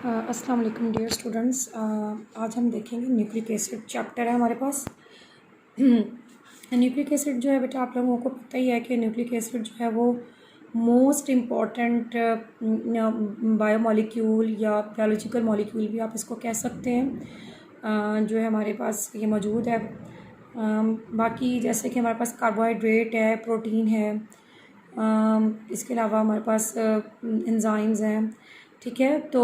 अस्सलाम वालेकुम dear students. आज हम देखेंगे न्यूक्लिक एसिड चैप्टर है हमारे पास। न्यूक्लिक एसिड जो है बेटा आप लोगों को पता ही है कि न्यूक्लिक एसिड जो है वो मोस्ट इम्पॉर्टेंट बायोमॉलिक्यूल या बायोलॉजिकल मॉलिक्यूल भी आप इसको कह सकते हैं, जो है हमारे पास ये मौजूद है। बाकी जैसे कि हमारे पास कार्बोहाइड्रेट है, प्रोटीन है, इसके अलावा हमारे पास एंजाइम्स हैं। ठीक है, तो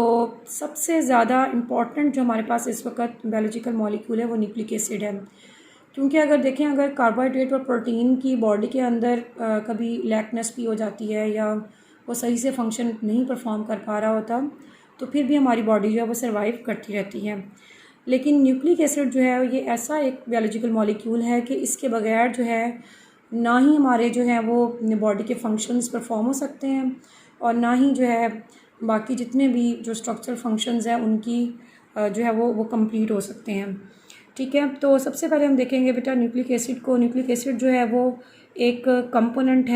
सबसे ज़्यादा इम्पॉर्टेंट जो हमारे पास इस वक्त बायोलॉजिकल मॉलिक्यूल है वो न्यूक्लिक एसिड है। क्योंकि अगर देखें, अगर कार्बोहाइड्रेट और प्रोटीन की बॉडी के अंदर कभी लैकनेस भी हो जाती है या वो सही से फंक्शन नहीं परफॉर्म कर पा रहा होता, तो फिर भी हमारी बॉडी जो है वो सर्वाइव करती रहती है। लेकिन न्यूक्लिक एसिड जो है ये ऐसा एक बायोलॉजिकल मॉलिक्यूल है कि इसके बगैर जो है ना ही हमारे जो है वो बॉडी के फंक्शंस परफॉर्म हो सकते हैं और ना ही जो है बाकी जितने भी जो स्ट्रक्चरल फंक्शंस हैं उनकी जो है वो कंप्लीट हो सकते हैं। ठीक है, तो सबसे पहले हम देखेंगे बेटा न्यूक्लिक एसिड को। न्यूक्लिक एसिड जो है वो एक कंपोनेंट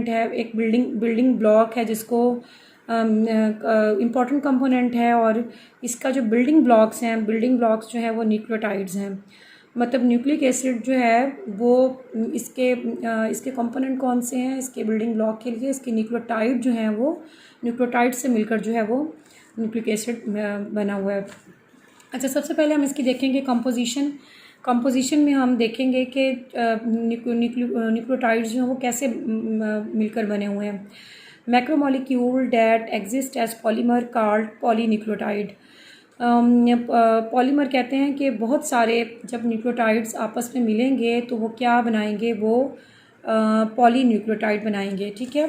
है, एक बिल्डिंग ब्लॉक है, जिसको इम्पॉर्टेंट कंपोनेंट है। और इसका जो बिल्डिंग ब्लॉक्स जो है वो न्यूक्लियोटाइड्स हैं। मतलब न्यूक्लिक एसिड जो है वो इसके कंपोनेंट कौन से हैं इसके बिल्डिंग ब्लॉक के लिए, इसके न्यूक्लियोटाइड जो हैं वो न्यूक्लियोटाइड से मिलकर जो है वो न्यूक्लिक एसिड बना हुआ है। अच्छा, सबसे पहले हम इसकी देखेंगे कंपोजिशन में हम देखेंगे कि न्यूक्लियोटाइड्स जो हैं वो कैसे मिलकर बने हुए हैं। Macromolecule that exist as polymer called polynucleotide. Polymer कहते हैं कि बहुत सारे जब न्यूक्लियोटाइड्स आपस में मिलेंगे तो वो क्या बनाएंगे, वो पॉलीन्यूक्लियोटाइड बनाएंगे। ठीक है,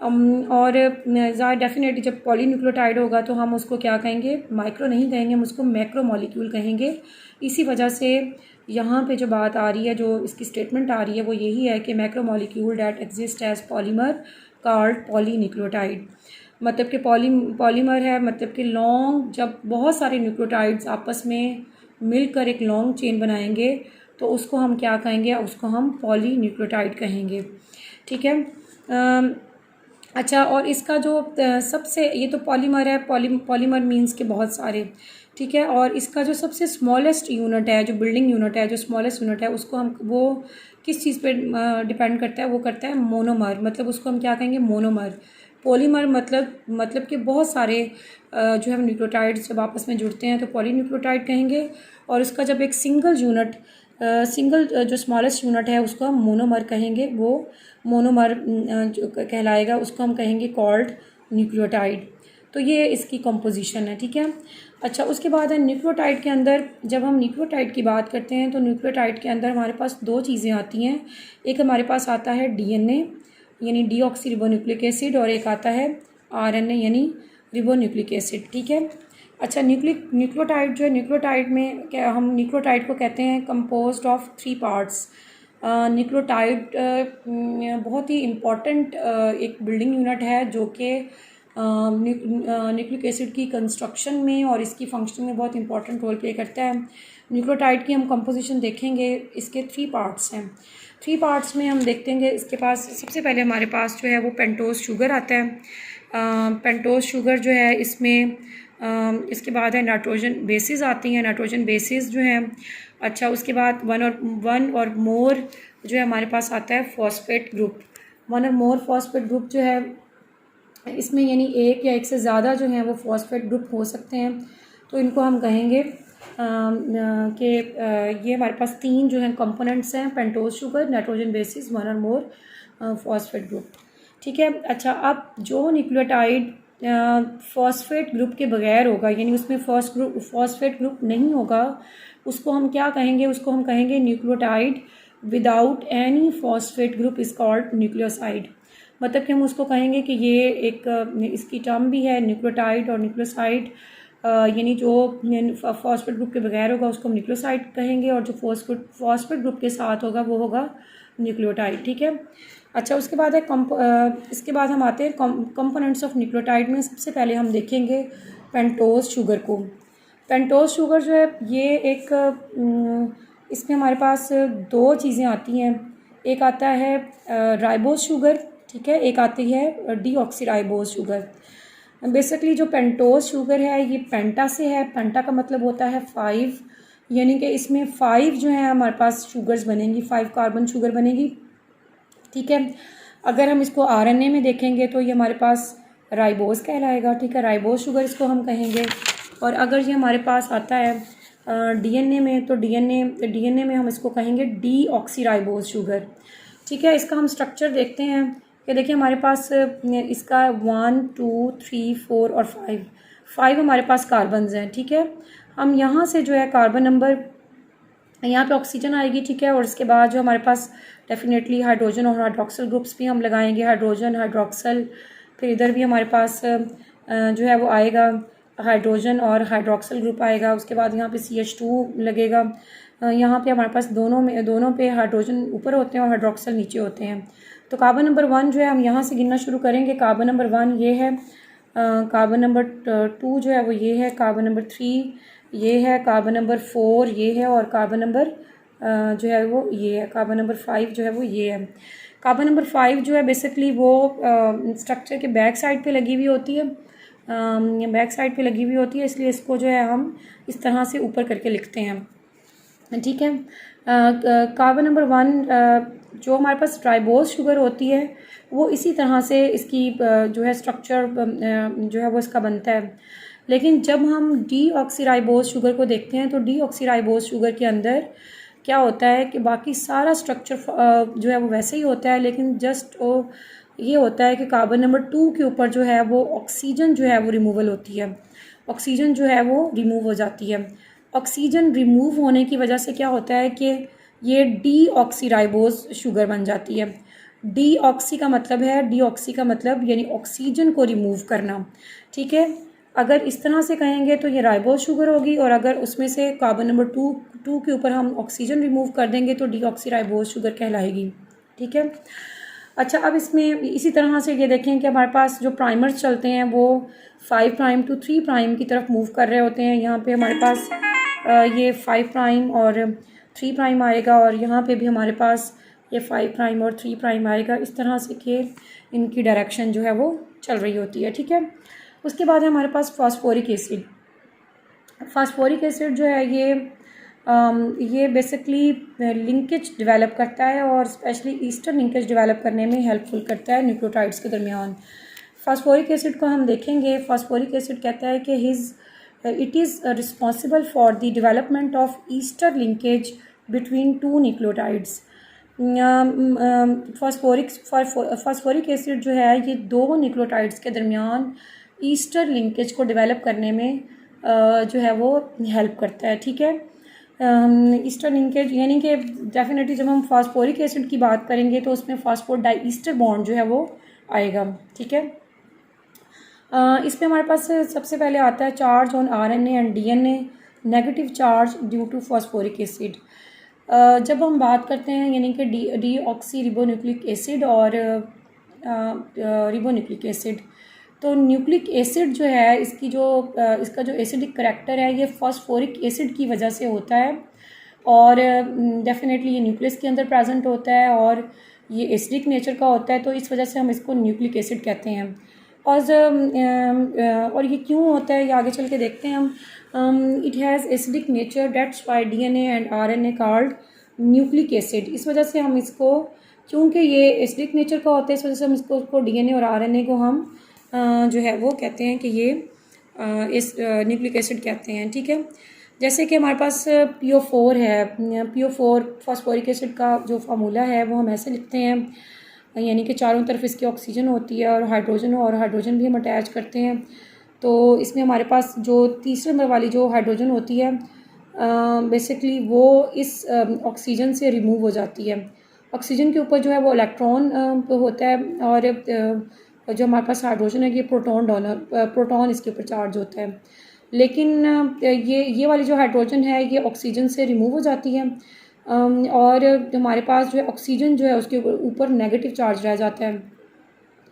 और ज़्यादा डेफिनेटली जब पॉलीन्यूक्लियोटाइड होगा तो हम उसको क्या कहेंगे, माइक्रो नहीं कहेंगे, हम उसको मैक्रोमोलिक्यूल कहेंगे। इसी वजह से यहाँ पे जो बात आ रही है, जो इसकी स्टेटमेंट आ रही है वो यही है कि macromolecule that exist as polymer called polynucleotide. मतलब कि पॉलीमर है, मतलब कि लॉन्ग, जब बहुत सारे न्यूक्लियोटाइड्स आपस में मिलकर एक लॉन्ग चेन बनाएंगे तो उसको हम क्या कहेंगे, उसको हम पॉलीन्यूक्लियोटाइड कहेंगे। ठीक है, अच्छा, और इसका जो सबसे, ये तो पॉलीमर है, पॉलीमर मीन्स के बहुत सारे। ठीक है, और इसका जो सबसे स्मॉलेस्ट यूनिट है, जो बिल्डिंग यूनिट है, जो स्मॉलेस्ट यूनिट है, उसको हम वो किस चीज़ पे डिपेंड करता है, वो करता है मोनोमर। मतलब उसको हम क्या कहेंगे, मोनोमर। पॉलीमर मतलब कि बहुत सारे जो है न्यूक्लियोटाइड्स जब आपस में जुड़ते हैं तो पॉलीन्यूक्लियोटाइड कहेंगे। और उसका जब एक सिंगल जो स्मॉलेस्ट यूनिट है उसको हम मोनोमर कहेंगे, वो मोनोमर जो कहलाएगा, उसको हम कहेंगे कॉल्ड न्यूक्लियोटाइड। तो ये इसकी कंपोजिशन है। ठीक है, अच्छा, उसके बाद है न्यूक्लियोटाइड के अंदर, जब हम न्यूक्लियोटाइड की बात करते हैं तो न्यूक्लियोटाइड के अंदर हमारे पास दो चीज़ें आती हैं। एक हमारे पास आता है डीएनए यानी डीऑक्सीरिबोन्यूक्लिक एसिड, और एक आता है आरएनए यानी रिबोन्यूक्लिक एसिड। ठीक है, अच्छा, न्यूक्लियोटाइड जो है, न्यूक्लियोटाइड में क्या, हम न्यूक्लियोटाइड को कहते हैं कंपोज्ड ऑफ 3 पार्ट्स। न्यूक्लियोटाइड बहुत ही इम्पॉर्टेंट एक बिल्डिंग यूनिट है जो कि न्यूक्लिक एसिड की कंस्ट्रक्शन में और इसकी फंक्शन में बहुत इंपॉर्टेंट रोल प्ले करता है। न्यूक्लियोटाइड की हम कंपोजिशन देखेंगे, इसके 3 पार्ट्स हैं। 3 पार्ट्स में हम देखेंगे, इसके पास सबसे पहले हमारे पास जो है वो पेंटोज शुगर आता है। पेंटोज शुगर जो है इसमें इसके बाद है नाइट्रोजन बेसिस आती हैं, नाइट्रोजन बेसिस जो हैं। अच्छा, उसके बाद वन और मोर जो है हमारे पास आता है फॉस्फेट ग्रुप। वन और मोर फॉस्फेट ग्रुप जो है इसमें यानी एक या एक से ज़्यादा जो हैं वो फॉस्फेट ग्रुप हो सकते हैं। तो इनको हम कहेंगे कि ये हमारे पास 3 जो हैं कंपोनेंट्स हैं, pentose sugar, nitrogen bases, one और मोर फॉस्फेट ग्रुप। ठीक है, अच्छा, अब जो न्यूक्लियोटाइड फॉस्फेट ग्रुप के बगैर होगा, यानी उसमें फॉस्फेट ग्रुप नहीं होगा, उसको हम क्या कहेंगे, उसको हम कहेंगे nucleotide without any phosphate group is called nucleoside. मतलब कि हम उसको कहेंगे कि ये एक इसकी टर्म भी है, न्यूक्लियोटाइड और न्यूक्लियोसाइड, यानी जो फॉस्फेट ग्रुप के बगैर होगा उसको हम न्यूक्लियोसाइड कहेंगे, और जो फॉस्फेट ग्रुप के साथ होगा वो होगा न्यूक्लियोटाइड। ठीक है, अच्छा, उसके बाद है इसके बाद हम आते हैं कंपोनेंट्स ऑफ न्यूक्लियोटाइड में। सबसे पहले हम देखेंगे पेंटोज शुगर को। पेंटोज शुगर जो है ये एक इसमें हमारे पास 2 चीज़ें आती हैं। एक आता है राइबोज शुगर, ठीक है, एक आती है डीऑक्सीराइबोज शुगर। बेसिकली जो पेंटोज शुगर है ये पेंटा से है। पेंटा का मतलब होता है 5, यानी कि इसमें 5 जो है हमारे पास शुगर्स बनेंगी, 5 कार्बन शुगर बनेगी। ठीक है, अगर हम इसको आरएनए में देखेंगे तो ये हमारे पास राइबोस कहलाएगा। ठीक है, राइबोस शुगर इसको हम कहेंगे। और अगर ये हमारे पास आता है डीएनए में, तो डीएनए में हम इसको कहेंगे डीऑक्सीराइबोस शुगर। ठीक है, इसका हम स्ट्रक्चर देखते हैं कि देखिए हमारे पास इसका 1 2 3 4 और 5 हमारे पास कार्बन्स हैं। ठीक है, हम यहाँ से जो है कार्बन नंबर, यहाँ पे ऑक्सीजन आएगी। ठीक है, और इसके बाद जो हमारे पास डेफिनेटली हाइड्रोजन और हाइड्रोक्सल ग्रुप्स भी हम लगाएंगे, हाइड्रोजन हाइड्रोक्सल। फिर इधर भी हमारे पास जो है वो आएगा हाइड्रोजन और हाइड्रोक्सल ग्रुप आएगा। उसके बाद यहाँ पे CH2 लगेगा। यहाँ पे हमारे पास दोनों पे हाइड्रोजन ऊपर होते हैं और हाइड्रोक्सल नीचे होते हैं। तो कार्बन नंबर 1 जो है हम यहाँ से गिनना शुरू करेंगे। कार्बन नंबर 1 ये है, कार्बन नंबर 2 जो है वो ये है, कार्बन नंबर 3 ये है, कार्बन नंबर 4 ये है, और कार्बन नंबर जो है वो ये है, कार्बन नंबर 5 जो है वो ये है। कार्बन नंबर 5 जो है बेसिकली वो स्ट्रक्चर के बैक साइड पे लगी हुई होती है, बैक साइड पे लगी हुई होती है, इसलिए इसको जो है हम इस तरह से ऊपर करके लिखते हैं। ठीक है, कार्बन नंबर 1 जो हमारे पास ट्राइबोस शुगर होती है वो इसी तरह से इसकी जो है स्ट्रक्चर जो है वो इसका बनता है। लेकिन जब हम डीऑक्सीराइबोस शुगर को देखते हैं तो डीऑक्सीराइबोस शुगर के अंदर क्या होता है कि बाकी सारा स्ट्रक्चर जो है वो वैसे ही होता है, लेकिन जस्ट ये होता है कि कार्बन नंबर 2 के ऊपर जो है वो ऑक्सीजन जो है वो रिमूवल होती है, ऑक्सीजन जो है वो रिमूव हो जाती है। ऑक्सीजन रिमूव होने की वजह से क्या होता है कि ये डीऑक्सीराइबोस शुगर बन जाती है। डीऑक्सी का मतलब है, डीऑक्सी का मतलब यानी ऑक्सीजन को रिमूव करना। ठीक है, अगर इस तरह से कहेंगे तो ये राइबोस शुगर होगी, और अगर उसमें से कार्बन नंबर 2 के ऊपर हम ऑक्सीजन रिमूव कर देंगे तो डीऑक्सीराइबोस शुगर कहलाएगी। ठीक है, अच्छा अब इसमें इसी तरह से ये देखें कि हमारे पास जो प्राइमर्स चलते हैं वो 5 प्राइम टू 3 प्राइम की तरफ मूव कर रहे होते हैं। यहाँ पे हमारे पास ये 5 प्राइम और 3 प्राइम आएगा, और यहाँ पे भी हमारे पास ये 5 प्राइम और 3 प्राइम आएगा। इस तरह से कि इनकी डायरेक्शन जो है वो चल रही होती है। ठीक है, उसके बाद है हमारे पास फास्फोरिक एसिड। फास्फोरिक एसिड जो है ये बेसिकली लिंकेज डेवलप करता है, और स्पेशली ईस्टर लिंकेज डेवलप करने में हेल्पफुल करता है न्यूक्लियोटाइड्स के दरमियान। फास्फोरिक एसिड को हम देखेंगे। फास्फोरिक एसिड कहता है कि it is responsible for the development of Easter linkage between 2 nucleotides. Phosphoric acid जो है ये 2 न्यूक्लियोटाइड्स के दरमियान ईस्टर लिंकेज को डेवलप करने में जो है वो हेल्प करता है। ठीक है, ईस्टर लिंकेज यानी कि डेफिनेटली जब हम फास्फोरिक एसिड की बात करेंगे तो उसमें फास्फोडाई ईस्टर बॉन्ड जो है वो आएगा। ठीक है, इसमें हमारे पास सबसे पहले आता है charge on RNA and DNA, negative charge due to phosphoric acid. जब हम बात करते हैं यानी कि डीऑक्सी रिबोन्यूक्लिक एसिड और रिबोन्यूक्लिक एसिड, तो न्यूक्लिक एसिड जो है इसका जो एसिडिक करैक्टर है ये फास्फोरिक एसिड की वजह से होता है, और डेफिनेटली ये न्यूक्लियस के अंदर प्रेजेंट होता है और ये एसिडिक नेचर का होता है, तो इस वजह से हम इसको न्यूक्लिक एसिड कहते हैं। और ये क्यों होता है ये आगे चल के देखते हैं हम। It has acidic nature, that's why DNA and RNA called nucleic acid. इस वजह से हम इसको, क्योंकि ये एसिडिक नेचर का होता है, इस वजह से हम इसको डीएनए और आरएनए को हम जो है वो कहते हैं कि ये इस न्यूक्लिक एसिड कहते हैं। ठीक है, जैसे कि हमारे पास PO4 है। PO4 फास्फोरिक एसिड का जो फार्मूला है वो हम ऐसे लिखते हैं, यानी कि चारों तरफ इसकी ऑक्सीजन होती है और हाइड्रोजन भी हम अटैच करते हैं। तो इसमें हमारे पास जो तीसरे नंबर वाली जो हाइड्रोजन होती है बेसिकली वो इस ऑक्सीजन से रिमूव हो जाती है। ऑक्सीजन के ऊपर जो है वो इलेक्ट्रॉन होता है, और जो हमारे पास हाइड्रोजन है ये प्रोटॉन इसके ऊपर चार्ज होता है। लेकिन ये वाली जो हाइड्रोजन है ये ऑक्सीजन से रिमूव हो जाती है, और हमारे पास जो है ऑक्सीजन जो है उसके ऊपर नेगेटिव चार्ज रह जाता है।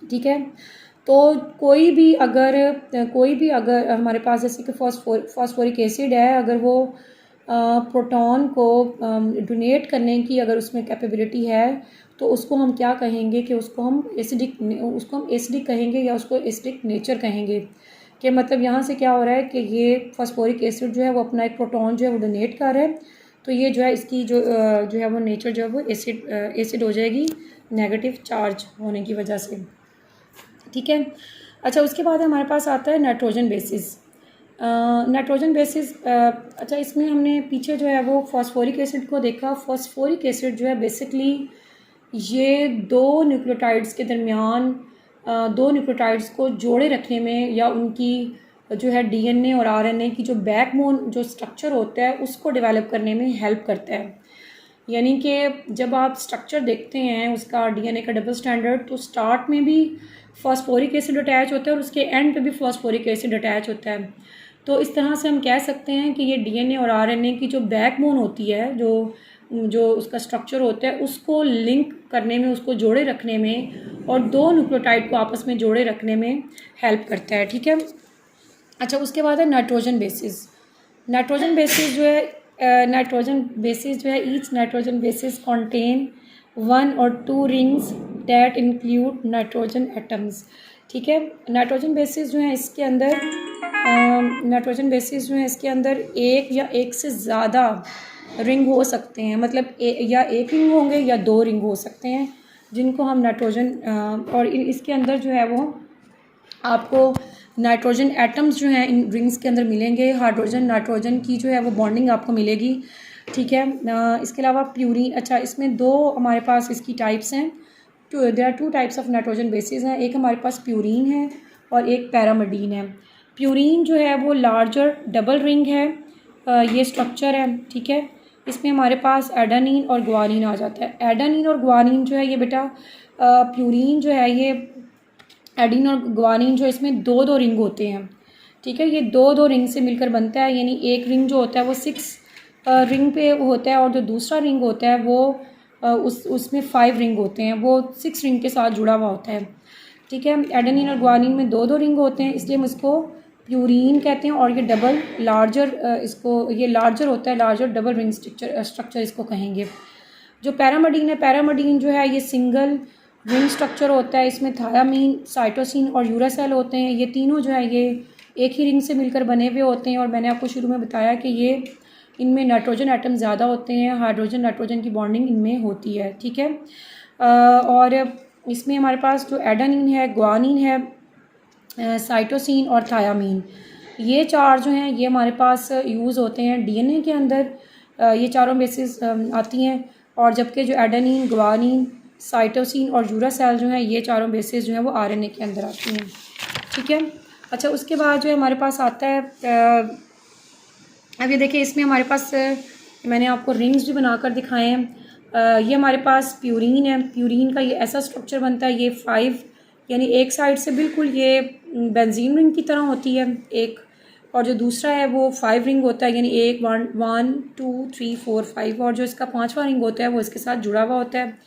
ठीक है, तो कोई भी अगर हमारे पास जैसे कि फास्फोरिक एसिड है, अगर वो प्रोटॉन को डोनेट करने की अगर उसमें कैपेबिलिटी है तो उसको हम क्या कहेंगे कि उसको हम एसिडिक कहेंगे या उसको एसिडिक नेचर कहेंगे। कि मतलब यहाँ से क्या हो रहा है कि ये फास्फोरिक एसिड जो है वो अपना एक प्रोटॉन जो है वो डोनेट कर रहा है, तो ये जो है इसकी जो है वो नेचर जो है वो एसिड हो जाएगी नेगेटिव चार्ज होने की वजह से। ठीक है। अच्छा, उसके बाद हमारे पास आता है नाइट्रोजन बेसिस। नाइट्रोजन बेसिस, अच्छा इसमें हमने पीछे जो है वो फास्फोरिक एसिड को देखा। फास्फोरिक एसिड जो है बेसिकली ये दो न्यूक्लियोटाइड्स के दरमियान दो न्यूक्लियोटाइड्स को जोड़े रखने में या उनकी जो है डीएनए और आरएनए की जो बैकबोन जो स्ट्रक्चर होता है उसको डेवलप करने में हेल्प करता है। यानी कि जब आप स्ट्रक्चर देखते हैं उसका डीएनए का डबल स्टैंडर्ड, तो स्टार्ट में भी फास्फोरिक एसिड अटैच होता है और उसके एंड पे भी फास्फोरिक एसिड अटैच होता है। तो इस तरह से हम कह सकते हैं कि ये डीएनए और आरएनए की जो बैकबोन होती है, जो उसका स्ट्रक्चर होता है, उसको लिंक करने में, उसको जोड़े रखने में और दो न्यूक्लियोटाइड को आपस में जोड़े रखने में हेल्प करता है। ठीक है। अच्छा, उसके बाद है नाइट्रोजन बेसिस। नाइट्रोजन बेसिस जो है each nitrogen bases contain 1 or 2 rings that include nitrogen atoms. ठीक है। नाइट्रोजन बेसिस जो है इसके अंदर एक या एक से ज़्यादा रिंग हो सकते हैं, मतलब या एक रिंग होंगे या दो रिंग हो सकते हैं, जिनको हम नाइट्रोजन और इसके अंदर जो है वो आपको नाइट्रोजन एटम्स जो हैं इन रिंग्स के अंदर मिलेंगे। हाइड्रोजन नाइट्रोजन की जो है वो बॉन्डिंग आपको मिलेगी। ठीक है। इसके अलावा प्यूरीन, अच्छा इसमें दो हमारे पास इसकी टाइप्स हैं। There are 2 types of nitrogen bases हैं। एक हमारे पास प्यूरीन है और एक पैरामिडीन है। प्यूरीन जो है वो लार्जर डबल रिंग है, ये स्ट्रक्चर है। ठीक है। इसमें हमारे पास एडेनिन और ग्वानिन आ जाता है। एडेनिन और ग्वानिन जो है ये बेटा प्यूरीन जो है ये एडिन और ग्वानिन जो इसमें दो रिंग होते हैं। ठीक है। ये दो रिंग से मिलकर बनता है, यानी एक रिंग जो होता है वो 6 रिंग पे होता है और जो दूसरा रिंग होता है वो उसमें 5 रिंग होते हैं, वो 6 रिंग के साथ जुड़ा हुआ होता है। ठीक है। एडेनिन और ग्वानिन में दो रिंग होते हैं, इसलिए हम इसको प्यूरीन कहते हैं। और ये डबल लार्जर ये लार्जर होता है, लार्जर डबल रिंग स्ट्रक्चर इसको कहेंगे। जो पैरामिडीन है, पैरामिडीन जो है ये सिंगल रिंग स्ट्रक्चर होता है। इसमें थायामीन, साइटोसिन और यूरासेल होते हैं। ये तीनों जो है ये एक ही रिंग से मिलकर बने हुए होते हैं। और मैंने आपको शुरू में बताया कि ये इनमें नाइट्रोजन एटम ज़्यादा होते हैं, हाइड्रोजन नाइट्रोजन की बॉन्डिंग इनमें होती है। ठीक है। और इसमें हमारे पास जो एडेनिन है, ग्वानिन है, साइटोसिन और थायामीन, ये 4 जो हैं ये हमारे पास यूज़ होते हैं डीएनए के अंदर। ये चारों बेसिस आती हैं। और जबकि जो एडेनिन, ग्वानिन, साइटोसिन और यूरासेल जो हैं ये चारों बेसिस जो हैं वो आरएनए के अंदर आती हैं। ठीक है। अच्छा, उसके बाद जो है हमारे पास आता है, अब ये देखिए इसमें हमारे पास मैंने आपको रिंग्स भी बनाकर दिखाए हैं। ये हमारे पास प्यूरीन है। प्यूरीन का ये ऐसा स्ट्रक्चर बनता है, ये 5 यानी एक साइड से बिल्कुल ये बेंजीन रिंग की तरह होती है एक, और जो दूसरा है वो 5 रिंग होता है, यानी 1 2 3 4 5, और जो इसका 5वां रिंग होता है वो इसके साथ जुड़ा हुआ होता है।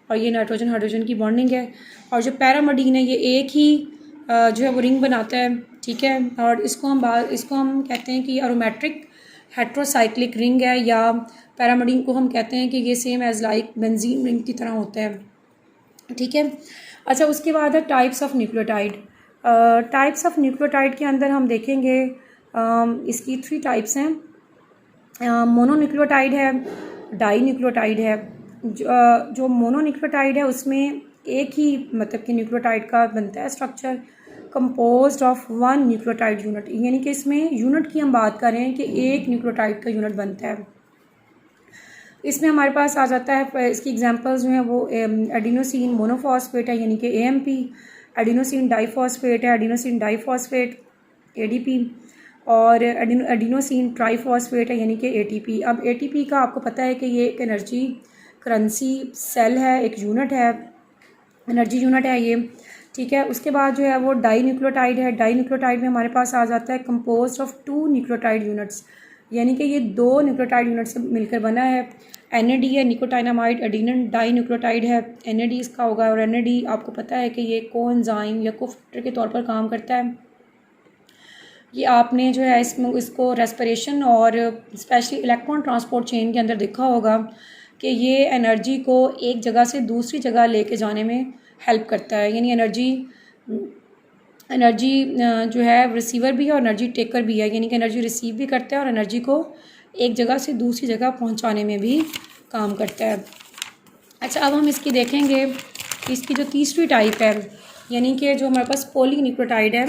और ये नाइट्रोजन हाइड्रोजन की बॉन्डिंग है। और जो पैरामिडीन है ये एक ही जो है वो रिंग बनाता है। ठीक है। और इसको हम कहते हैं कि अरोमेट्रिक हेट्रोसाइक्लिक रिंग है, या पैरामिडीन को हम कहते हैं कि ये same as like benzene ring की तरह होता है। ठीक है। अच्छा, उसके बाद है types of nucleotide. Types of nucleotide के अंदर हम देखेंगे इसकी 3 टाइप्स हैं। मोनोन्यूक्लियोटाइड है, डाई न्यूक्लियोटाइड है। जो मोनोन्यूक्लियोटाइड है उसमें एक ही मतलब कि न्यूक्लियोटाइड का बनता है structure, composed of 1 nucleotide unit, यानी कि इसमें यूनिट की हम बात कर रहे हैं कि एक न्यूक्लियोटाइड का यूनिट बनता है। इसमें हमारे पास आ जाता है, इसकी एग्जांपल्स जो हैं वो एडिनोसिन मोनोफॉस्फेट है यानी कि एएमपी, एडिनोसिन डाइफॉस्फेट है, एडिनोसिन डाइफॉस्फेट एडीपी, और एडिनोसिन ट्राइफॉस्फेट है यानी कि एटीपी। अब एटीपी का आपको पता है कि ये एक एनर्जी करेंसी सेल है, एक यूनिट है, एनर्जी यूनिट है ये। ठीक है। उसके बाद जो है वो डाई न्यूक्लियोटाइड है। डाई न्यूक्लियोटाइड में हमारे पास आ जाता है कंपोज्ड ऑफ 2 न्यूक्लियोटाइड यूनिट्स, यानी कि ये 2 न्यूक्लियोटाइड यूनिट से मिलकर बना है। एनएडी है, निकोटाइनामाइड एडिनन डाई न्यूक्लियोटाइड है, एनएडी इसका होगा। और एनएडी आपको पता है कि ये कोएंजाइम या कोफैक्टर के तौर पर काम करता है। ये आपने जो है इसको रेस्पिरेशन और स्पेशली इलेक्ट्रॉन ट्रांसपोर्ट चेन के अंदर देखा होगा कि ये एनर्जी को एक जगह से दूसरी जगह लेके जाने में हेल्प करता है। यानी एनर्जी जो है रिसीवर भी है और एनर्जी टेकर भी है, यानी कि एनर्जी रिसीव भी करता है और एनर्जी को एक जगह से दूसरी जगह पहुंचाने में भी काम करता है। अच्छा, अब हम इसकी देखेंगे कि इसकी जो तीसरी टाइप है, यानी कि जो हमारे पास पॉलीन्यूक्लियोटाइड है।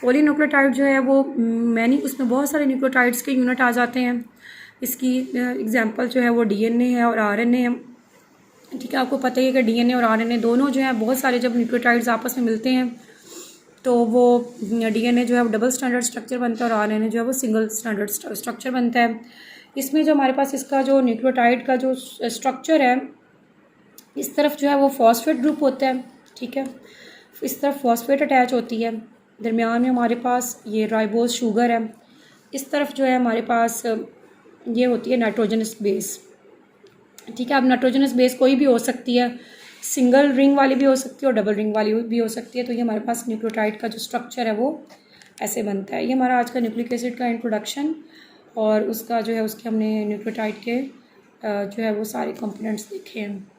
पॉलीन्यूक्लियोटाइड जो है वो उसमें बहुत सारे न्यूक्लियोटाइड्स के यूनिट आ जाते हैं। इसकी एग्जांपल जो है वो डीएनए है और आरएनए है। ठीक है, आपको पता ही है कि डीएनए और आरएनए दोनों जो है बहुत सारे जब न्यूक्लियोटाइड्स आपस में मिलते हैं तो वो डीएनए जो है वो डबल स्टैंडर्ड स्ट्रक्चर बनता है और आरएनए जो है वो सिंगल स्टैंडर्ड स्ट्रक्चर बनता है। इसमें जो हमारे पास इसका जो न्यूक्लियोटाइड का जो स्ट्रक्चर है, इस तरफ जो है वो फॉस्फेट ग्रुप होता है। ठीक है, इस तरफ फॉस्फेट अटैच होती है, दरमियान में हमारे पास ये राइबोज शुगर है। इस तरफ जो है हमारे पास ये होती है नाइट्रोजनस बेस। ठीक है, अब नाइट्रोजनस बेस कोई भी हो सकती है, सिंगल रिंग वाली भी हो सकती है और डबल रिंग वाली भी हो सकती है। तो ये हमारे पास न्यूक्लियोटाइड का जो स्ट्रक्चर है वो ऐसे बनता है। ये हमारा आज का न्यूक्लिक एसिड का इंट्रोडक्शन और उसका जो है उसके हमने न्यूक्लियोटाइड के जो है वो सारे कंपोनेंट्स देखे हैं।